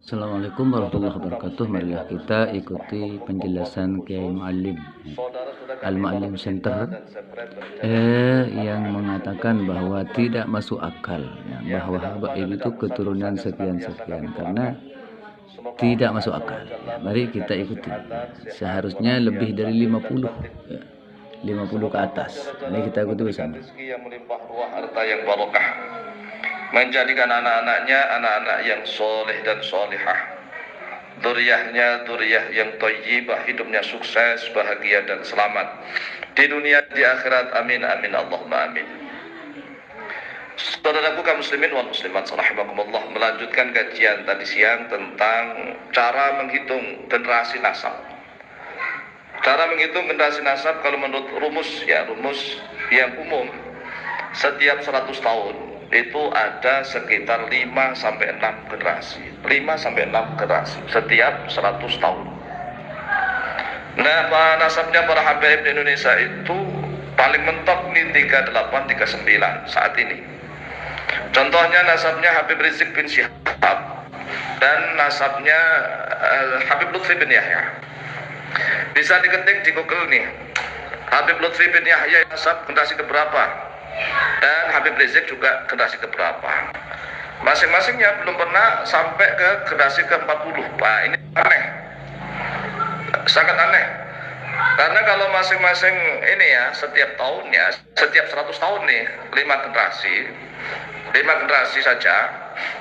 Assalamualaikum warahmatullahi wabarakatuh. Marilah kita ikuti penjelasan Kiai Muallim Al-Muallim Center yang mengatakan bahwa tidak masuk akal ya, bahwa habaib itu keturunan sekian-sekian, karena tidak masuk akal ya. Mari kita ikuti. Seharusnya lebih dari 50 ya, 50 ke atas. Ini kita ikuti bersama. Rezeki yang melimpah ruah, harta yang barokah, menjadikan anak-anaknya anak-anak yang soleh dan solihah, duriyahnya duriyah yang thayyibah, hidupnya sukses, bahagia dan selamat di dunia di akhirat. Amin amin Allahumma amin. Saudaraku kaum muslimin wal muslimat rahimakumullah, melanjutkan kajian tadi siang tentang cara menghitung generasi nasab. Cara menghitung generasi nasab kalau menurut rumus yang umum, setiap 100 tahun itu ada sekitar 5 sampai 6 generasi. 5 sampai 6 generasi setiap 100 tahun. Nah, nasabnya para habaib di Indonesia itu paling mentok nih 3839 saat ini. Contohnya nasabnya Habib Rizik bin Syihab dan nasabnya Habib Lutfi bin Yahya. Bisa diketik di Google nih, Habib Lutfi bin Yahya nasab generasi keberapa, dan Habib Rizik juga generasi keberapa. Masing-masingnya belum pernah sampai ke generasi ke-40. Nah, ini aneh, sangat aneh. Karena kalau masing-masing ini ya, setiap tahunnya, setiap 100 tahun nih, 5 generasi saja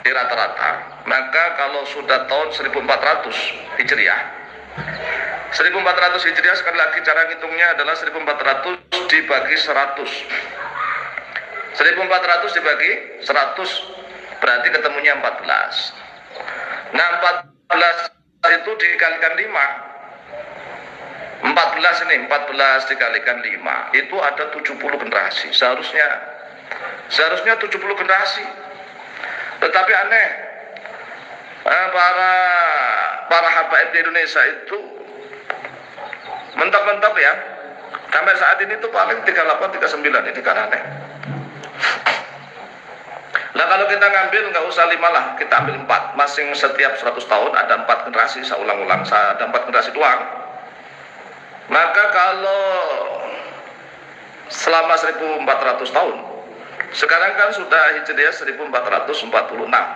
di rata-rata. Maka kalau sudah tahun 1400 Hijriah, 1400 Hijriah, sekali lagi cara ngitungnya adalah 1400 dibagi 100. 1400 dibagi 100 berarti ketemunya 14. Nah, 14 itu dikalikan 5. 14 dikalikan 5 itu ada 70 generasi. Seharusnya 70 generasi. Tetapi aneh, para habaib di Indonesia itu mentok-mentok ya, sampai saat ini tuh paling 38, 39. Ini kan aneh. Nah, kalau kita ngambil nggak usah 5 lah, kita ambil 4. Masing setiap 100 tahun ada 4 generasi. Saya ulang-ulang, ada 4 generasi doang. Maka kalau selama 1400 tahun, sekarang kan sudah Hijriah 1446.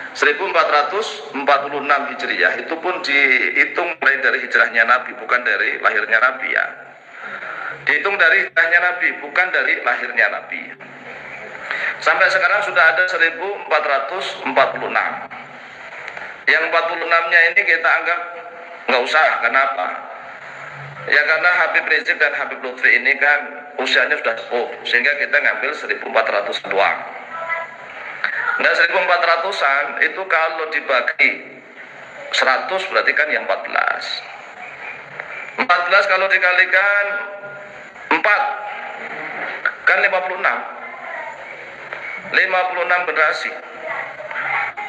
1446 Hijriah itu pun dihitung mulai dari hijrahnya Nabi, bukan dari lahirnya Nabi ya. Dihitung dari hijrahnya Nabi, bukan dari lahirnya Nabi. Sampai sekarang sudah ada 1446. Yang 46-nya ini kita anggap nggak usah. Kenapa? Ya karena Habib Rizik dan Habib Lutfi ini kan usianya sudah sepuh, sehingga kita ngambil 1400 doang. Nah, 1400-an itu kalau dibagi 100 berarti kan yang 14. 14 kalau dikalikan 4 kan 56. 56 generasi.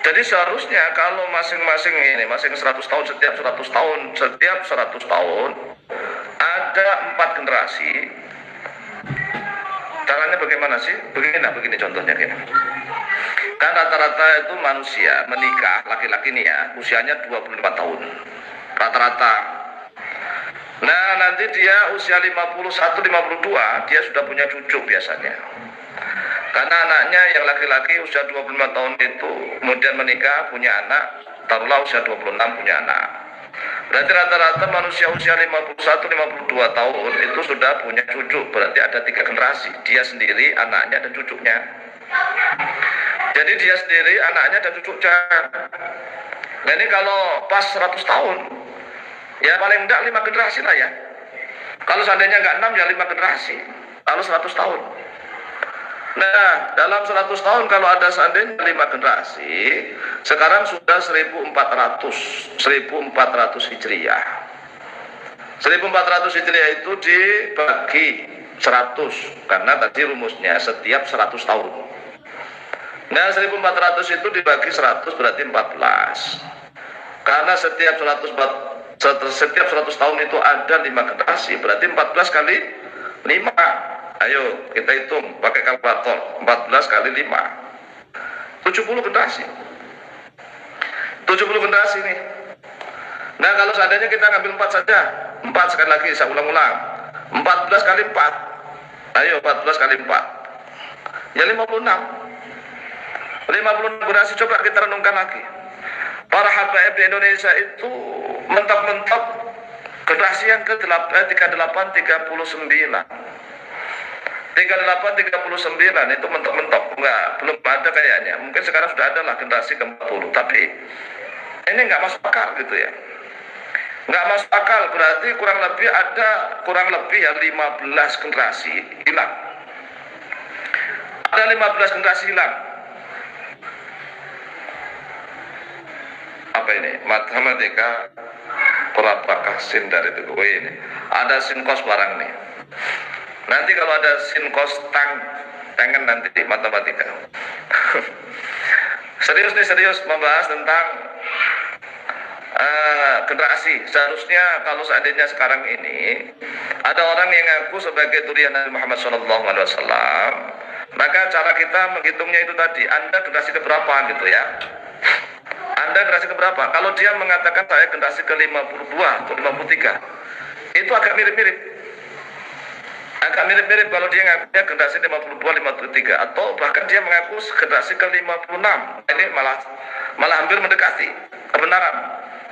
Jadi seharusnya kalau masing-masing ini, masing 100 tahun, setiap 100 tahun ada 4 generasi. Caranya bagaimana sih? Begini contohnya gini. Kan rata-rata itu manusia menikah, laki-laki nih ya, usianya 24 tahun rata-rata. Nah, nanti dia usia 51, 52 dia sudah punya cucu biasanya. Karena anaknya yang laki-laki usia 25 tahun itu kemudian menikah, punya anak, taruhlah usia 26 punya anak. Berarti rata-rata manusia usia 51, 52 tahun itu sudah punya cucu. Berarti ada 3 generasi, dia sendiri, anaknya, dan cucunya. Jadi dia sendiri, anaknya, dan cucunya. Nah, ini kalau pas 100 tahun, ya paling enggak 5 generasi lah ya. Kalau seandainya enggak 6, ya 5 generasi. Lalu 100 tahun. Nah, dalam 100 tahun kalau ada seandainya 5 generasi, sekarang sudah 1400 Hijriah. 1400 Hijriah itu dibagi 100, karena tadi rumusnya setiap 100 tahun. Nah, 1400 itu dibagi 100 berarti 14. Karena setiap 100 tahun itu ada 5 generasi, berarti 14 kali 5. Ayo kita hitung pakai kalkulator. 14 kali 5 70 generasi. 70 generasi nih. Nah, kalau seandainya kita ngambil 4 saja, 4 sekali lagi, saya ulang-ulang. 14 kali 4. Ayo, 14 kali 4. Ya 56. 56 generasi, coba kita renungkan lagi. Para habaib di Indonesia itu mentok-mentok generasi yang ke-38, 39. 38, 39 itu mentok-mentok, enggak, belum ada kayaknya. Mungkin sekarang sudah ada lah generasi ke-40, tapi ini enggak masuk akal gitu ya. Enggak masuk akal, berarti kurang lebih ya 15 generasi hilang. Ada 15 generasi hilang. Apa ini? Matematika berapakah sin dari itu? Oh ini. Ada sin kos barang nih. Nanti kalau ada sin kos tangan nanti di matematika. serius membahas tentang generasi. Seharusnya kalau seandainya sekarang ini ada orang yang ngaku sebagai durian Nabi Muhammad SAW, maka cara kita menghitungnya itu tadi, Anda generasi keberapa gitu ya. Anda generasi keberapa? Kalau dia mengatakan saya generasi ke-52 atau 53, itu agak mirip-mirip. Agak mirip-mirip kalau dia ngakunya generasi 52, 53, atau bahkan dia mengaku generasi ke-56. Ini malah hampir mendekati kebenaran.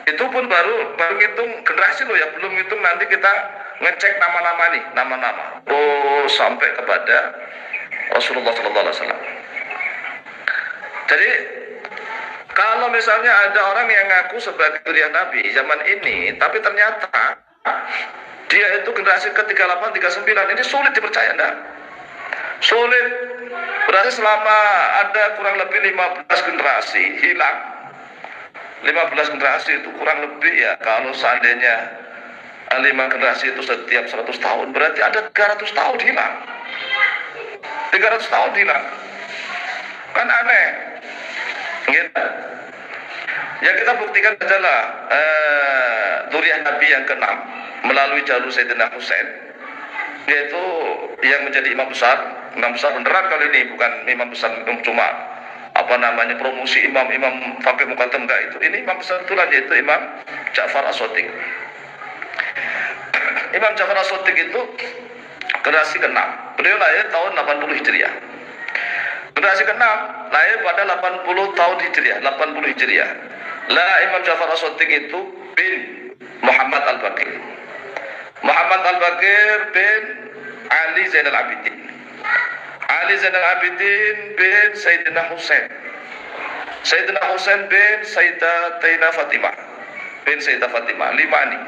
Itu pun baru ngitung generasi loh ya, belum ngitung nanti kita ngecek nama-nama nih, nama-nama. Oh, sampai kepada Rasulullah SAW. Jadi kalau misalnya ada orang yang ngaku sebagai durian Nabi zaman ini, tapi ternyata dia itu generasi ke-38, 39, ini sulit dipercaya, enggak? Sulit. Berarti selama ada kurang lebih 15 generasi hilang. 15 generasi itu kurang lebih ya, kalau seandainya 5 generasi itu setiap 100 tahun, berarti ada 300 tahun hilang. 300 tahun hilang. Kan aneh. Gitu. Ya kita buktikan sajalah durian Nabi yang ke-6 melalui jalur Sayyidina Husain, yaitu yang menjadi imam besar beneran kali ini, bukan imam besar cuma promosi imam fakih muqaddam, enggak, itu ini imam besar betulan, yaitu Imam Ja'far As-Shadiq. Imam Ja'far As-Shadiq itu generasi ke-6. Beliau lahir tahun 80 Hijriah. Generasi ke-6 lahir pada 80 tahun Hijriah, 80 Hijriah. Lah Imam Ja'far As-Shadiq itu bin Muhammad Al-Baqir. Muhammad Al-Baqir bin Ali Zainal Abidin. Ali Zainal Abidin bin Sayyidina Husain. Sayyidina Husain bin Sayyidatina Fatimah. Bin Sayyidah Fatimah. 5 nih.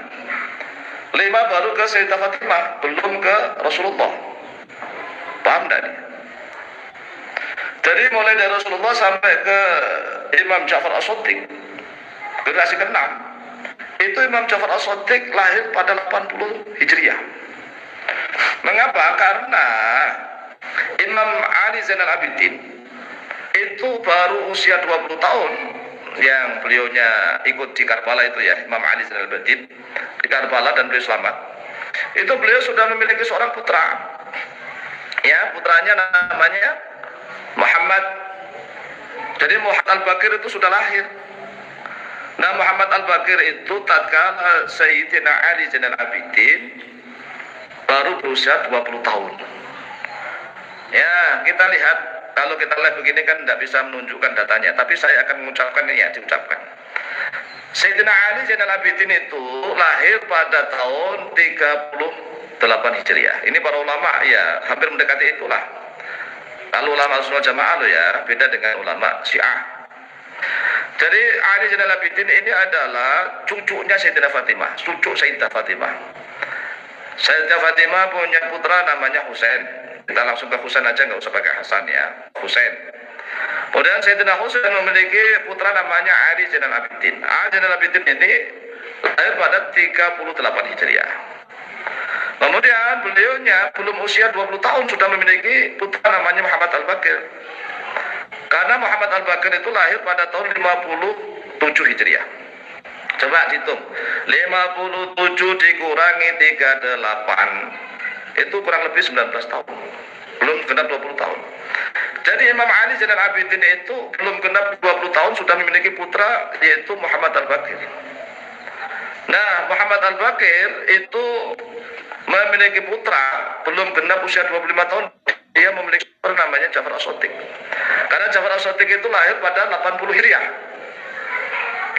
5 baru ke Sayyidah Fatimah, belum ke Rasulullah. Paham enggak nih? Jadi mulai dari Rasulullah sampai ke Imam Ja'far As-Shadiq, generasi ke-6, itu Imam Ja'far As-Shadiq lahir pada 80 Hijriah. Mengapa? Karena Imam Ali Zainal Abidin itu baru usia 20 tahun yang beliaunya ikut di Karbala itu ya, Imam Ali Zainal Abidin di Karbala, dan beliau selamat. Itu beliau sudah memiliki seorang putra. Ya, putranya namanya Muhammad. Jadi Muhammad Al-Baqir itu sudah lahir. Nah, Muhammad Al-Baqir itu tatkala Sayyidina Ali Zainal Abidin baru berusia 20 tahun. Ya, kita lihat, kalau kita lihat begini kan tidak bisa menunjukkan datanya, tapi saya akan mengucapkan ini ya, diucapkan. Sayyidina Ali Zainal Abidin itu lahir pada tahun 38 Hijriah. Ini para ulama ya hampir mendekati itulah. Kalau ulama Sunnah Jamaah loh ya, beda dengan ulama Syiah. Jadi Ali Zainal Abidin ini adalah cucunya Sayyidina Fatimah, cucu Sayyidah Fatimah. Sayyidah Fatimah punya putra namanya Husain. Kita langsung ke Husain aja, nggak usah pakai Hasan ya, Husain. Kemudian Sayyidina Husain memiliki putra namanya Ali Zainal Abidin. Ali Zainal Abidin ini lahir pada 38 Hijriah. Kemudian beliaunya belum usia 20 tahun sudah memiliki putra namanya Muhammad Al-Baqir. Karena Muhammad Al-Baqir itu lahir pada tahun 57 Hijriah. Coba hitung, 57 dikurangi 38, itu kurang lebih 19 tahun. Belum genap 20 tahun. Jadi Imam Ali Zainal Abidin itu belum genap 20 tahun sudah memiliki putra yaitu Muhammad Al-Baqir. Nah, Muhammad Al-Baqir itu memiliki putra belum genap usia 25 tahun, dia memiliki putra namanya Ja'far As-Shadiq. Karena Ja'far As-Shadiq itu lahir pada 80 Hijriah.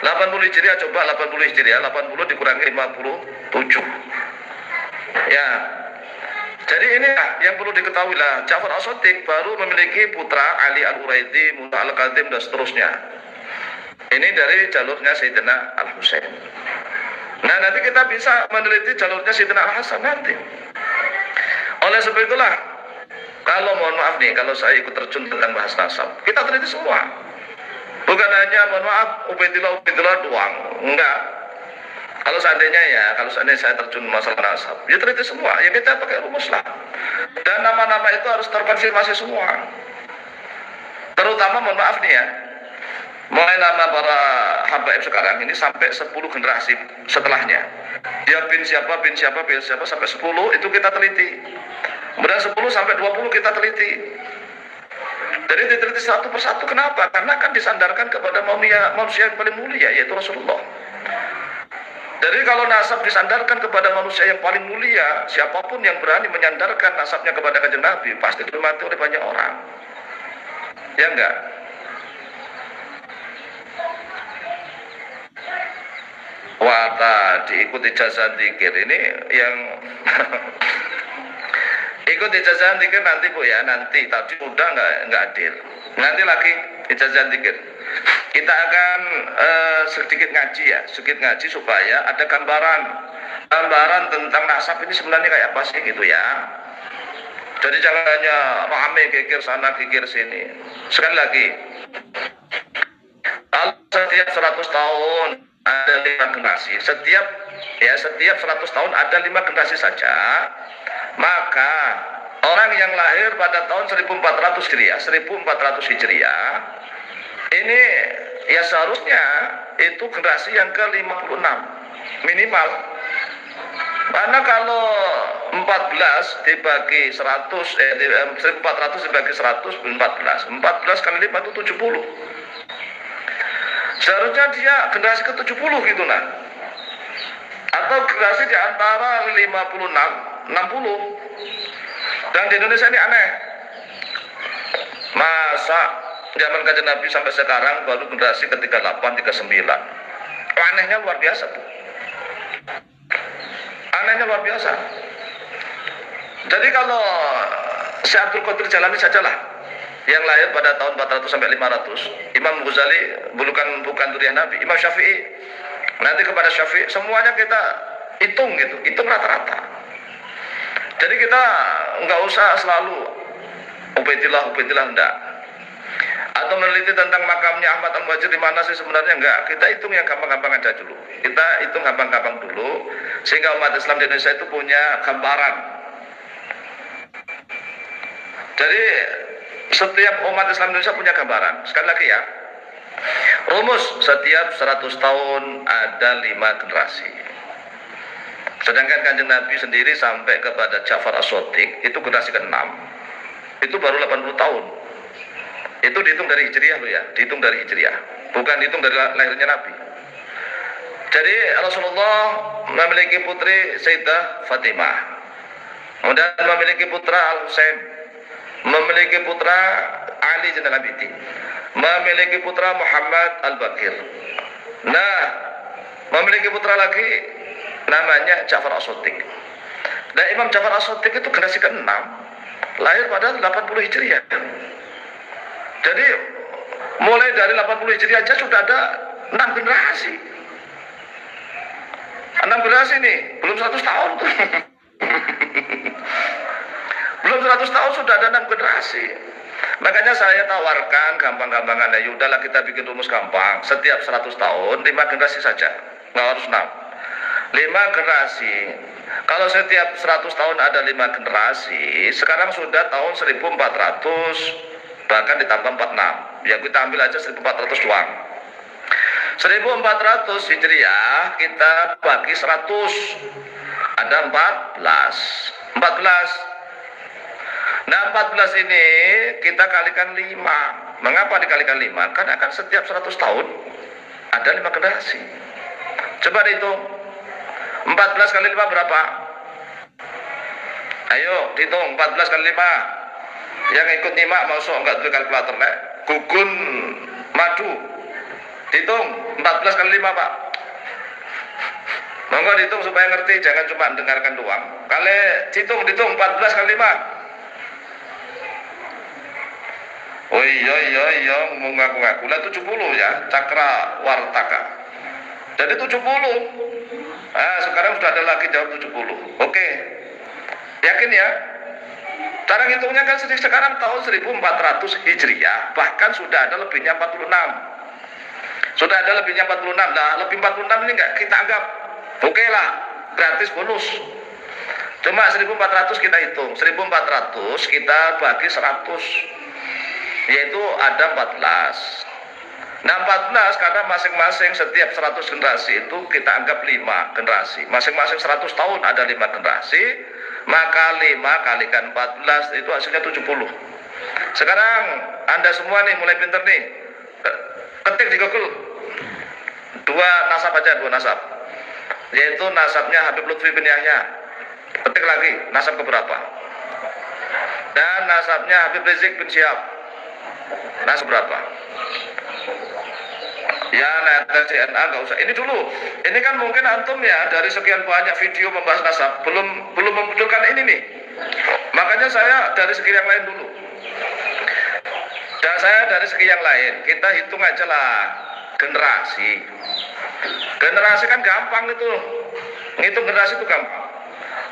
80 Hijriah, coba 80 Hijriah, 80 dikurangi 57. Ya. Jadi inilah yang perlu diketahui lah, Ja'far As-Shadiq baru memiliki putra Ali Al-Uraidi, Musa Al-Kadhim dan seterusnya. Ini dari jalurnya Sayyidina Al-Husain. Nah, nanti kita bisa meneliti jalurnya Sayyidina Al-Hasan nanti. Oleh sebab itulah, kalau mohon maaf nih, kalau saya ikut terjun tentang bahas nasab, kita teliti semua. Bukan hanya mohon maaf Ubaidillah doang, enggak. Kalau seandainya saya terjun masalah nasab, ya teliti semua. Ya kita pakai rumus lah. Dan nama-nama itu harus terkonfirmasi semua. Terutama mohon maaf nih ya, mulai nama para habaib sekarang ini sampai 10 generasi setelahnya. Dia bin siapa sampai 10 itu kita teliti. Kemudian 10 sampai 20 kita teliti. Jadi diteliti satu persatu. Kenapa? Karena kan disandarkan kepada manusia yang paling mulia, yaitu Rasulullah. Jadi kalau nasab disandarkan kepada manusia yang paling mulia, siapapun yang berani menyandarkan nasabnya kepada Kanjeng Nabi pasti dihormati oleh banyak orang. Ya enggak? Wah, tadi ikut ijazah zikir ini yang ikut ijazah zikir nanti Bu ya, nanti tadi udah nggak adil. Nanti lagi ijazah zikir. Kita akan sedikit ngaji supaya ada gambaran tentang nasab ini sebenarnya kayak apa sih gitu ya. Jadi jangan hanya rame kikir sana kikir sini. Sekali lagi, kalau setiap 100 tahun ada 5 generasi, setiap 100 tahun ada 5 generasi saja, maka orang yang lahir pada tahun 1400 Hijriah ini ya seharusnya itu generasi yang ke-56 minimal. Karena kalau 14 dibagi 100 1400 dibagi 100 14 kali 5 itu 70. Seharusnya dia generasi ke-70 gitu nah. Atau generasi di antara 56 60. Dan di Indonesia ini aneh. Masa zaman Kanjeng Nabi sampai sekarang baru generasi ke-38 39. Anehnya luar biasa, Bu. Anehnya luar biasa. Jadi kalau Syekh Abdul Qadir Jalani sajalah yang lahir pada tahun 400 sampai 500, Imam Ghazali bukan durian Nabi, Imam Syafi'i, nanti kepada Syafi'i, semuanya kita hitung rata-rata. Jadi kita nggak usah selalu Ubaidillah enggak. Atau meneliti tentang makamnya Ahmad Al-Muhajir di mana sih sebenarnya enggak. Kita hitung yang gampang-gampang aja dulu. Kita hitung gampang-gampang dulu sehingga umat Islam di Indonesia itu punya gambaran. Jadi setiap umat Islam di Indonesia punya gambaran. Sekali lagi ya, rumus setiap 100 tahun ada 5 generasi. Sedangkan Kanjeng Nabi sendiri sampai kepada Ja'far As-Shadiq itu generasi ke-6. Itu baru 80 tahun. Itu dihitung dari Hijriah loh ya, dihitung dari Hijriah, bukan dihitung dari lahirnya Nabi. Jadi Rasulullah memiliki putri Sayyidah Fatimah, kemudian memiliki putra Al-Husain, memiliki putra Ali Zainal Abidin, memiliki putra Muhammad Al-Baqir. Nah, memiliki putra lagi namanya Ja'far As-Shadiq. Dan Imam Ja'far As-Shadiq itu generasi ke-6, lahir pada 80 Hijriah. Jadi mulai dari 80 Hijriah aja sudah ada 6 generasi. 6 generasi nih, belum 100 tahun tuh. Belum 100 tahun sudah ada 6 generasi. Makanya saya tawarkan gampang-gampangan, ya udahlah kita bikin rumus gampang. Setiap 100 tahun 5 generasi saja, nggak harus 6. 5 generasi. Kalau setiap 100 tahun ada 5 generasi, sekarang sudah tahun 1400, bahkan ditambah 46. Ya kita ambil aja 1400 doang. 1400 Hijriah kita bagi 100. Ada 14. Nah 14 ini kita kalikan 5. Mengapa dikalikan 5? Karena kan setiap 100 tahun ada 5 generasi. Coba dihitung. 14 kali 5 berapa? Ayo dihitung 14 kali 5. Yang ikut nyimak masuk enggak tuh kalkulator lek. Gugun madu. Dihitung 14 kali 5 Pak. Monggo dihitung supaya ngerti, jangan cuma dengarkan doang. Kali dihitung 14 kali 5. Oh iya ngaku-ngaku. Lah 70 ya, Cakra Wartaka. Jadi 70. Nah, sekarang sudah ada lagi jawab 70. Oke. Yakin ya? Cara ngitungnya kan sekarang tahun 1400 Hijriah, bahkan sudah ada lebihnya 46. Sudah ada lebihnya 46. Nah, lebih 46 ini enggak kita anggap oke lah, gratis bonus. Cuma 1400 kita hitung. 1400 kita bagi 100. Yaitu ada 14. Nah 14 karena masing-masing setiap 100 generasi itu kita anggap 5 generasi. Masing-masing 100 tahun ada 5 generasi. Maka 5 kalikan 14 itu hasilnya 70. Sekarang Anda semua nih mulai pinter nih. Ketik di Google. 2 nasab aja, 2 nasab. Yaitu nasabnya Habib Lutfi bin Yahya. Ketik lagi nasab keberapa. Dan nasabnya Habib Rizik bin Syihab. Nasab berapa? Ya, nah CNA nggak usah. Ini dulu. Ini kan mungkin antum ya dari sekian banyak video membahas nasab belum memunculkan ini nih. Makanya saya dari segi yang lain dulu. Dan saya dari segi yang lain. Kita hitung aja lah generasi. Generasi kan gampang itu. Ngitung generasi itu gampang.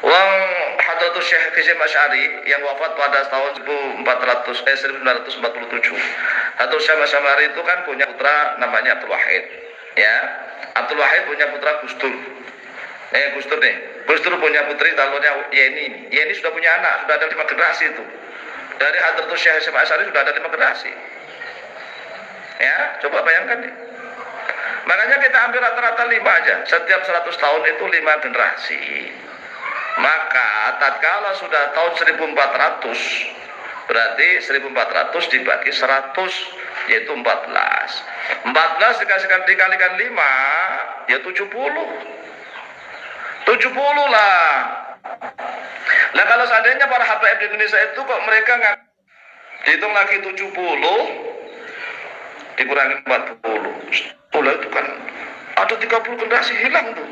Wong Hadratus Syekh Hizim Asy'ari yang wafat pada tahun 1947. Hadratus Syekh Asy'ari itu kan punya putra namanya Abdul Wahid. Ya. Abdul Wahid punya putra Gus Dur. Gus Dur nih. Gus Dur punya putri talunnya Yeni. Yeni sudah punya anak, sudah ada 5 generasi itu. Dari Hadratus Syekh Hizim Asy'ari sudah ada 5 generasi. Ya, coba bayangkan nih. Makanya kita ambil rata-rata 5 aja. Setiap 100 tahun itu 5 generasi. Maka tatkala sudah tahun 1400 berarti 1400 dibagi 100 yaitu 14. 14 dikalikan 5 ya 70. 70 lah. Nah kalau seandainya para habaib di Indonesia itu kok mereka nggak dihitung lagi 70 dikurangi 40. Oh lah itu kan ada 30 generasi hilang tuh.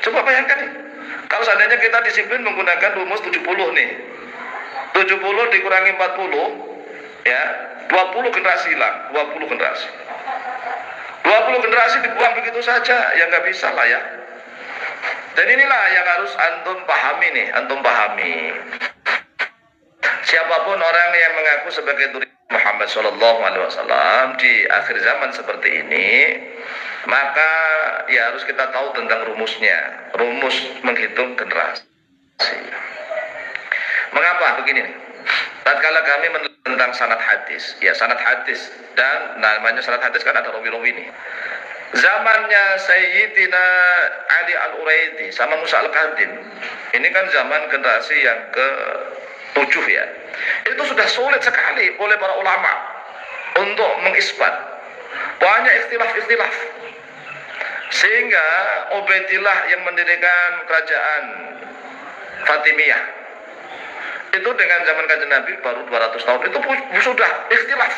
Coba bayangkan nih. Kalau seandainya kita disiplin menggunakan rumus 70 nih. 70 dikurangi 40 ya, 20 generasi hilang, 20 generasi. 20 generasi dibuang begitu saja, ya nggak bisa lah ya. Dan inilah yang harus antum pahami nih, antum pahami. Siapapun orang yang mengaku sebagai duri Muhammad SAW di akhir zaman seperti ini, maka ya harus kita tahu tentang rumusnya, rumus menghitung generasi. Mengapa begini nih? Tatkala kami meneliti tentang sanad hadis, ya sanad hadis dan namanya sanad hadis kan ada rawi-rawi nih. Zamannya Sayyidina Ali Al-Uraidi sama Musa Al-Kadhim, ini kan zaman generasi yang ke-7 ya. Itu sudah sulit sekali oleh para ulama untuk mengisbat. Banyak ikhtilaf-ikhtilaf. Sehingga Ubaidillah yang mendirikan kerajaan Fatimiyah itu dengan zaman Kanjeng Nabi baru 200 tahun itu sudah ikhtilaf.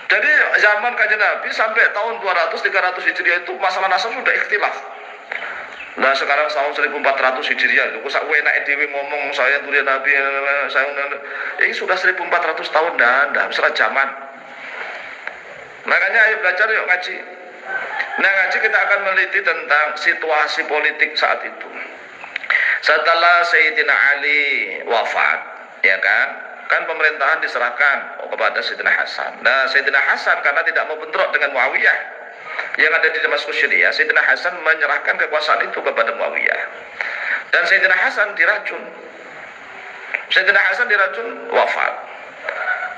Jadi zaman Kanjeng Nabi sampai tahun 200-300 Hijriah itu masalah nasab sudah ikhtilaf. Nah sekarang tahun 1400 Hijriah itu sak enak dhewe ngomong saya durian Nabi saya ini sudah 1400 tahun dah setelah zaman. Makanya ayo belajar yuk ngaji. Nah ngaji kita akan meneliti tentang situasi politik saat itu. Setelah Sayyidina Ali wafat, ya kan pemerintahan diserahkan kepada Sayyidina Hasan. Nah Sayyidina Hasan karena tidak mau bentrok dengan Muawiyah yang ada di Damaskus Syria, Sayyidina Hasan menyerahkan kekuasaan itu kepada Muawiyah. Dan Sayyidina Hasan diracun. Sayyidina Hasan diracun, wafat.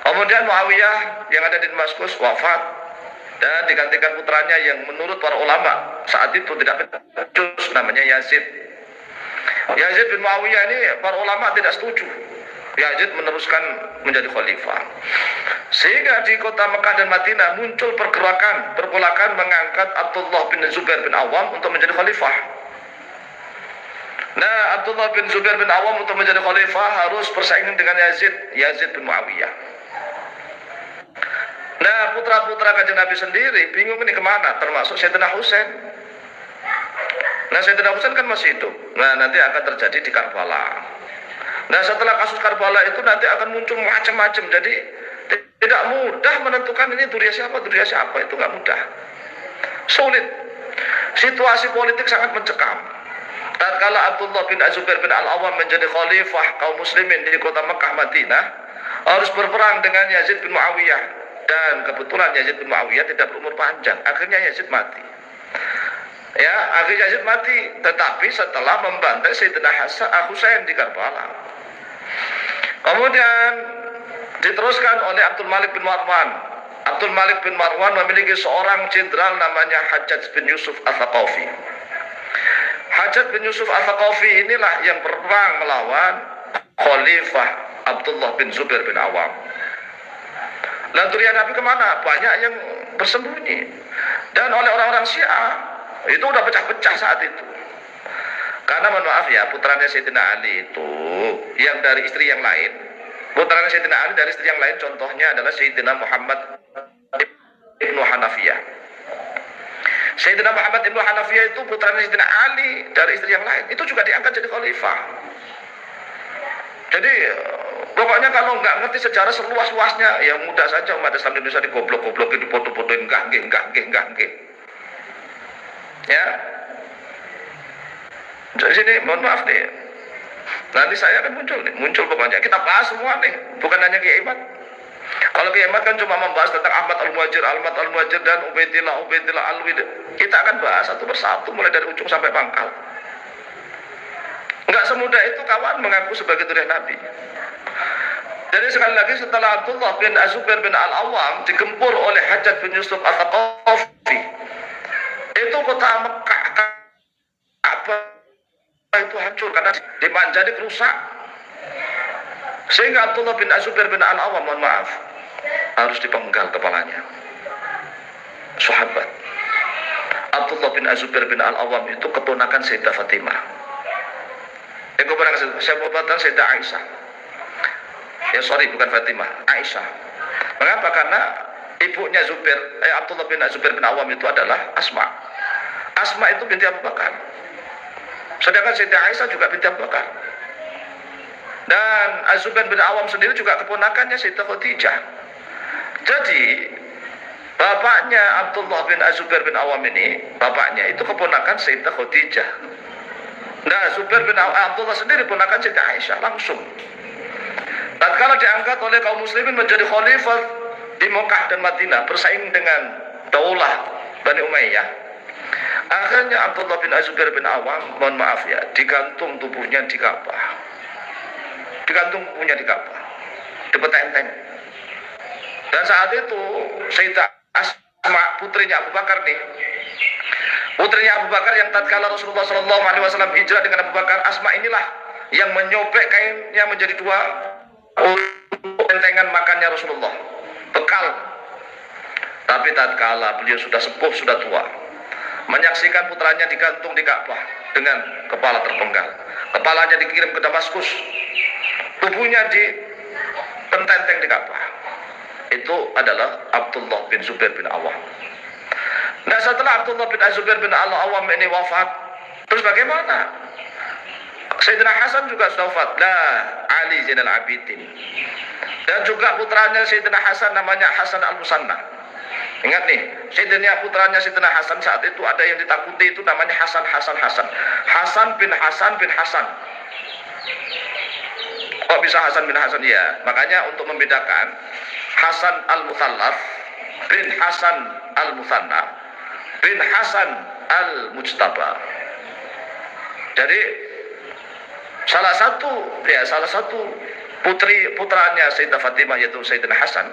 Kemudian Muawiyah yang ada di Damaskus wafat. Dan digantikan putranya yang menurut para ulama saat itu tidak becus, namanya Yazid. Yazid bin Muawiyah ini para ulama tidak setuju. Yazid meneruskan menjadi khalifah. Sehingga di kota Mekah dan Madinah muncul pergolakan mengangkat Abdullah bin Zubair bin Awam untuk menjadi khalifah. Nah, Abdullah bin Zubair bin Awam untuk menjadi khalifah harus bersaing dengan Yazid bin Muawiyah. Nah, putra-putra Kanjeng Nabi sendiri bingung ini kemana, termasuk Sayyidina Husain. Nah, Sayyidina Husain kan masih hidup. Nah, nanti akan terjadi di Karbala. Nah, setelah kasus Karbala itu nanti akan muncul macam-macam. Jadi tidak mudah menentukan ini duriya siapa, itu nggak mudah. Sulit. Situasi politik sangat mencekam. Tatkala Abdullah bin Zubair bin Al-Awwam menjadi khalifah kaum muslimin di kota Mekah Madinah, harus berperang dengan Yazid bin Muawiyah. Dan kebetulan Yazid bin Muawiyah tidak berumur panjang. Akhirnya Yazid mati. Ya, akhirnya Yazid mati, tetapi setelah membantai Sayyidina Husain di Karbala. Kemudian diteruskan oleh Abdul Malik bin Marwan. Abdul Malik bin Marwan memiliki seorang jenderal namanya Hajjaj bin Yusuf Al-Thaqafi. Hajjaj bin Yusuf Al-Thaqafi inilah yang berperang melawan Khalifah Abdullah bin Zubair bin Awam. Dan duriya Nabi kemana? Banyak yang bersembunyi. Dan oleh orang-orang Syiah itu udah pecah-pecah saat itu. Karena mohon maaf ya, putranya Sayyidina Ali itu yang dari istri yang lain. Putranya Sayyidina Ali dari istri yang lain contohnya adalah Sayyidina Muhammad Ibnu Hanafiyah. Sayyidina Muhammad Ibnu Hanafiyah itu putranya Sayyidina Ali dari istri yang lain. Itu juga diangkat jadi khalifah. Jadi pokoknya kalau nggak ngerti sejarah seluas-luasnya, ya mudah saja umat Islam di Indonesia digoblok-goblokin, dipoto-potoin, enggak. Ya. Dari sini mohon maaf nih, nanti saya akan muncul pokoknya kita bahas semua nih, bukan hanya Kiai Imad. Kalau Kiai Imad kan cuma membahas tentang Ahmad Al-Muhajir dan Ubaidillah Alwi. Kita akan bahas satu persatu mulai dari ujung sampai pangkal. Enggak semudah itu kawan mengaku sebagai duriya Nabi. Jadi sekali lagi setelah Abdullah bin Zubair bin Al-Awwam digempur oleh Hajjaj bin Yusuf Al-Thaqafi, itu kota Mekah itu hancur karena jadi rusak. Sehingga Abdullah bin Zubair bin Al-Awwam, mohon maaf, harus dipenggal kepalanya. Sahabat Abdullah bin Zubair bin Al-Awwam itu keponakan Sayyidah Fatimah. Keponakan Sayyidah Aisyah. Ya sorry, bukan Fatimah, Aisyah. Mengapa? Karena ibunya Abdullah bin Zubair bin Al-Awwam itu adalah Asma. Asma itu binti Abu Bakar. Sedangkan Sayyidah Aisyah juga binti Abu Bakar. Dan Az-Zubair bin Awam sendiri juga keponakannya Sayyidah Khadijah. Jadi bapaknya Abdullah bin Az-Zubair bin Awam ini, bapaknya itu keponakan Sayyidah Khadijah. Nah, Zubair bin Abdullah sendiri keponakan Sayyidah Aisyah langsung. Tatkala diangkat oleh kaum muslimin menjadi khalifah di Mekah dan Madinah, bersaing dengan daulah Bani Umayyah. Akhirnya Abdullah bin Zubair bin Awam, mohon maaf ya, digantung tubuhnya di Ka'bah. Dipetenteng. Dan saat itu Sayyidah Asma, putrinya Abu Bakar nih. Putrinya Abu Bakar yang tatkala Rasulullah SAW hijrah dengan Abu Bakar, Asma inilah yang menyobek kainnya menjadi dua untuk pentengan makannya Rasulullah. Bekal. Tapi tatkala beliau sudah sepuh, sudah tua, menyaksikan putranya digantung di Ka'bah dengan kepala terpenggal. Kepalanya dikirim ke Damaskus, tubuhnya dipententeng di Ka'bah. Itu adalah Abdullah bin Zubair bin Awam. Nah, setelah Abdullah bin Zubair bin Al-Awam ini wafat, terus bagaimana? Sayyidina Hasan juga sudah wafat. Ali Zainal Abidin. Dan juga putranya Sayyidina Hasan namanya Hasan Al-Musanna. Ingat nih, putranya Sayyidina Hasan saat itu ada yang ditakuti, itu namanya Hasan bin Hasan. Kok bisa Hasan bin Hasan? Ya, makanya untuk membedakan Hasan Al-Muthallaf bin Hasan Al-Muthanna bin Hasan Al-Mujtaba. Jadi salah satu putranya Sayyidah Fatimah yaitu Sayyidina Hasan.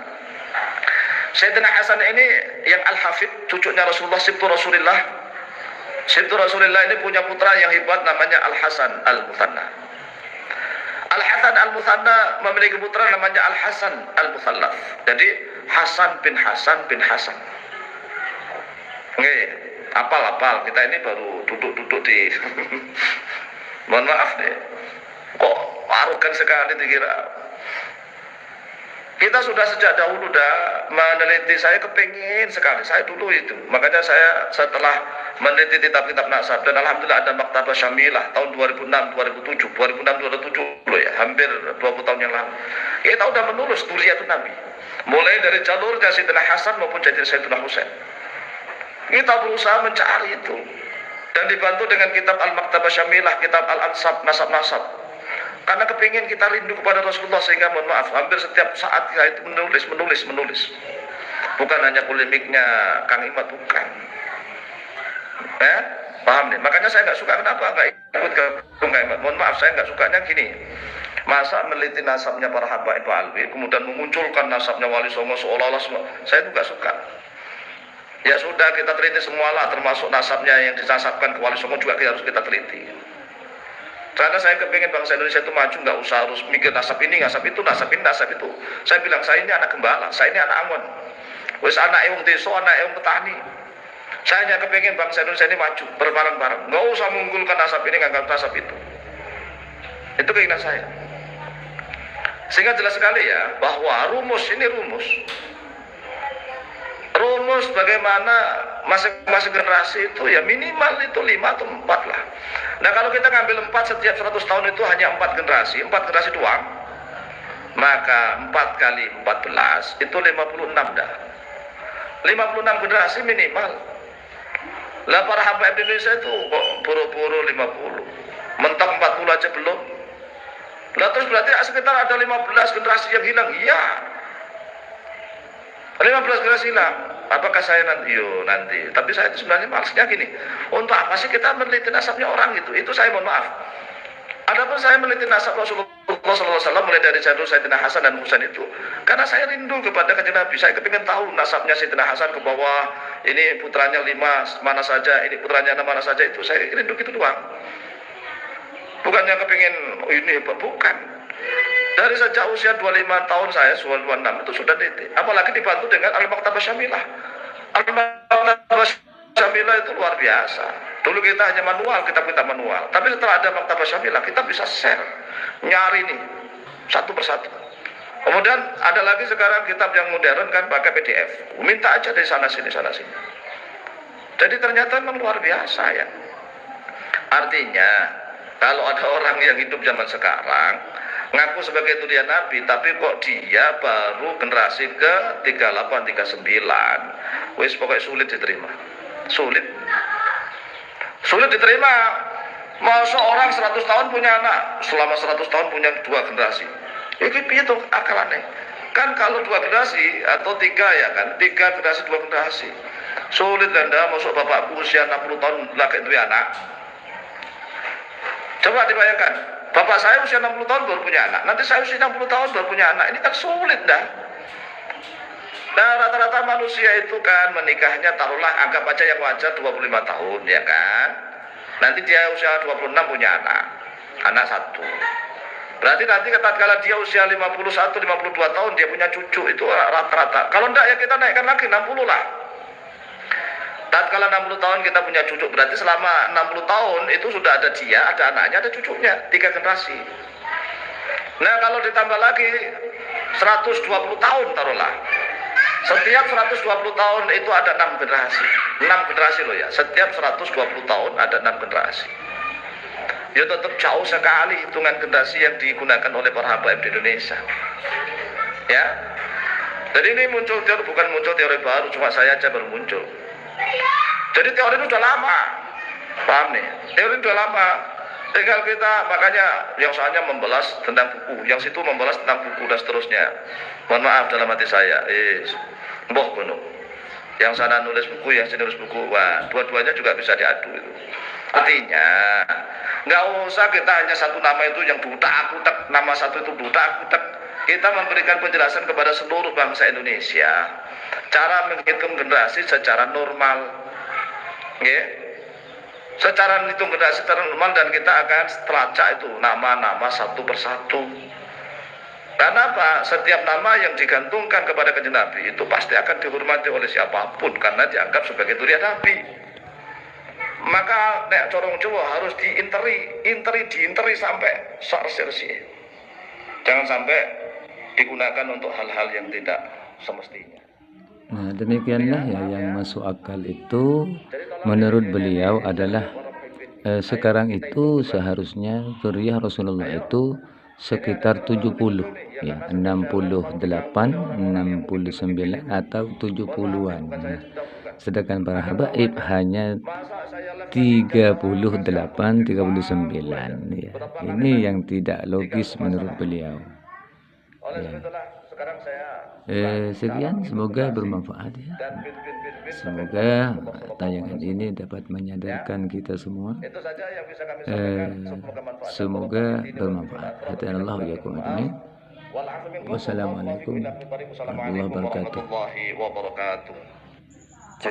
Sayyidina Hasan ini yang Al-Hafid, cucunya Rasulullah, Sibtu Rasulillah. Sibtu Rasulillah ini punya putra yang hebat namanya Al-Hasan Al-Muthanna. Al-Hasan Al-Muthanna memiliki putra namanya Al-Hasan Al-Muthallats. Jadi Hasan bin Hasan bin Hasan. Nggih, apal-apal. Kita ini baru duduk-duduk di mohon maaf nih. Kok arogan sekali dikira. Kita sudah sejak dahulu meneliti, saya kepingin sekali, saya dulu itu. Makanya saya setelah meneliti kitab-kitab nasab, dan alhamdulillah ada Maktabah Syamilah tahun 2006, 2007 loh ya, hampir 20 tahun yang lalu. Kita udah menulis Dzurriyyatun Nabi. Mulai dari jalurnya Sayyidina Hasan maupun jadi Sayyidina Husain. Kita berusaha mencari itu. Dan dibantu dengan kitab Al-Maktabah Syamilah, kitab Al-Ansab, nasab-nasab. Karena kepingin kita rindu kepada Rasulullah, sehingga mohon maaf hampir setiap saat kita itu menulis. Bukan hanya polemiknya Kang Imad, bukan. Paham nih? Makanya saya nggak suka, kenapa nggak ikut ke Kang Imad? Mohon maaf, saya nggak sukanya gini. Masa meneliti nasabnya para habaib alwi, kemudian memunculkan nasabnya Wali Songo seolah-olah semua. Saya juga suka. Ya sudah, kita teliti semualah, termasuk nasabnya yang dinasabkan ke Wali Songo juga harus kita teliti. Karena saya kepingin bangsa Indonesia itu maju, nggak usah harus mikir nasab ini, nasab itu, nasab ini, nasab itu. Saya bilang, saya ini anak gembala, saya ini anak angon. Wis anak wong desa, anak wong petani. Saya hanya kepingin bangsa Indonesia ini maju, berbareng-bareng. Nggak usah mengunggulkan nasab ini, nggak nasab itu. Itu keinginan saya. Sehingga jelas sekali ya, bahwa rumus bagaimana masing-masing generasi itu ya minimal itu 5 atau 4 lah. Nah kalau kita ngambil 4 setiap 100 tahun itu hanya 4 generasi doang, maka 4 kali 14 itu 56 dah. 56 generasi minimal. Lah para habaib Indonesia itu kok buru-buru 50, mentok 40 aja belum. Lah terus berarti sekitar ada 15 generasi yang hilang. Iya, 15 generasi hilang. Apakah saya nanti? Tapi saya itu sebenarnya maksudnya gini, untuk apa sih kita meneliti nasabnya orang gitu? Itu saya mohon maaf. Adapun saya meneliti nasab Rasulullah SAW mulai dari jalur Sayyidina Hasan dan Husain itu, karena saya rindu kepada kanjeng Nabi. Saya kepingin tahu nasabnya Sayyidina Hasan ke bawah, ini putranya 5 mana saja, ini putranya 6 mana saja, itu saya rindu gitu doang. Bukannya kepingin ini, bukan. Dari sejak usia 25 tahun saya, 26 itu sudah teliti. Apalagi dibantu dengan Al-Maktabah Syamilah. Al-Maktabah Syamilah itu luar biasa. Dulu kita hanya manual, kitab-kitab manual. Tapi setelah ada Maktabah Syamilah, kita bisa share, nyari nih, satu persatu. Kemudian ada lagi sekarang kitab yang modern kan pakai PDF. Minta aja dari sana sini. Jadi ternyata memang luar biasa ya. Artinya, kalau ada orang yang hidup zaman sekarang, ngaku sebagai Dzurriyyah Nabi, tapi kok dia baru generasi ke 38, 39, wis pokoknya sulit diterima. Sulit diterima. Masa orang 100 tahun punya anak, selama 100 tahun punya 2 generasi. Ini piye tuh akalannya? Kan kalau 2 generasi atau 3 ya kan, 3 generasi 2 generasi. Sulit Anda masuk bapakku usia 60 tahun lagi itu anak. Coba dibayangkan, bapak saya usia 60 tahun baru punya anak, nanti saya usia 60 tahun baru punya anak, ini kan sulit dah. Nah rata-rata manusia itu kan menikahnya taruhlah anggap aja yang wajar 25 tahun ya kan. Nanti dia usia 26 punya anak 1. Berarti nanti kalau dia usia 51, 52 tahun dia punya cucu, itu rata-rata. Kalau enggak ya kita naikkan lagi 60 lah. Tatkala 60 tahun kita punya cucu, berarti selama 60 tahun itu sudah ada dia, ada anaknya, ada cucunya, 3 generasi. Nah kalau ditambah lagi 120 tahun taruhlah, setiap 120 tahun itu ada 6 generasi. 6 generasi loh ya, setiap 120 tahun ada 6 generasi. Ya tetap jauh sekali hitungan generasi yang digunakan oleh para habaib di Indonesia. Ya, jadi ini bukan muncul teori baru, cuma saya aja baru muncul. Jadi teori itu udah lama, paham nih? Teori itu udah lama. Tinggal kita, makanya yang soalnya membalas tentang buku, yang situ membalas tentang buku dan seterusnya. Mohon maaf dalam hati saya, mbah kuno. Yang sana nulis buku, yang sini nulis buku, wah, dua-duanya juga bisa diadu itu. Artinya, nggak usah kita hanya satu nama itu yang buta akutek, nama satu itu buta akutek. Kita memberikan penjelasan kepada seluruh bangsa Indonesia cara menghitung generasi secara normal. Secara hitung generasi secara normal, dan kita akan telacak itu nama-nama satu persatu. Karena apa? Setiap nama yang digantungkan kepada kanjeng Nabi itu pasti akan dihormati oleh siapapun karena dianggap sebagai durian Nabi. Maka nek corong Jawa harus diinteri sampai sarsi. Jangan sampai digunakan untuk hal-hal yang tidak semestinya. Nah, demikianlah ya yang masuk akal itu menurut beliau adalah sekarang itu seharusnya zuriyah Rasulullah itu sekitar 70 ya, 68, 69 atau 70-an. Nah, sedangkan para habaib hanya 38, 39 ya. Ini yang tidak logis menurut beliau. Ya. Sekian, semoga bermanfaat ya. Semoga tayangan ini dapat menyadarkan kita semua. Semoga bermanfaat. Hatta Wassalamualaikum warahmatullahi wabarakatuh.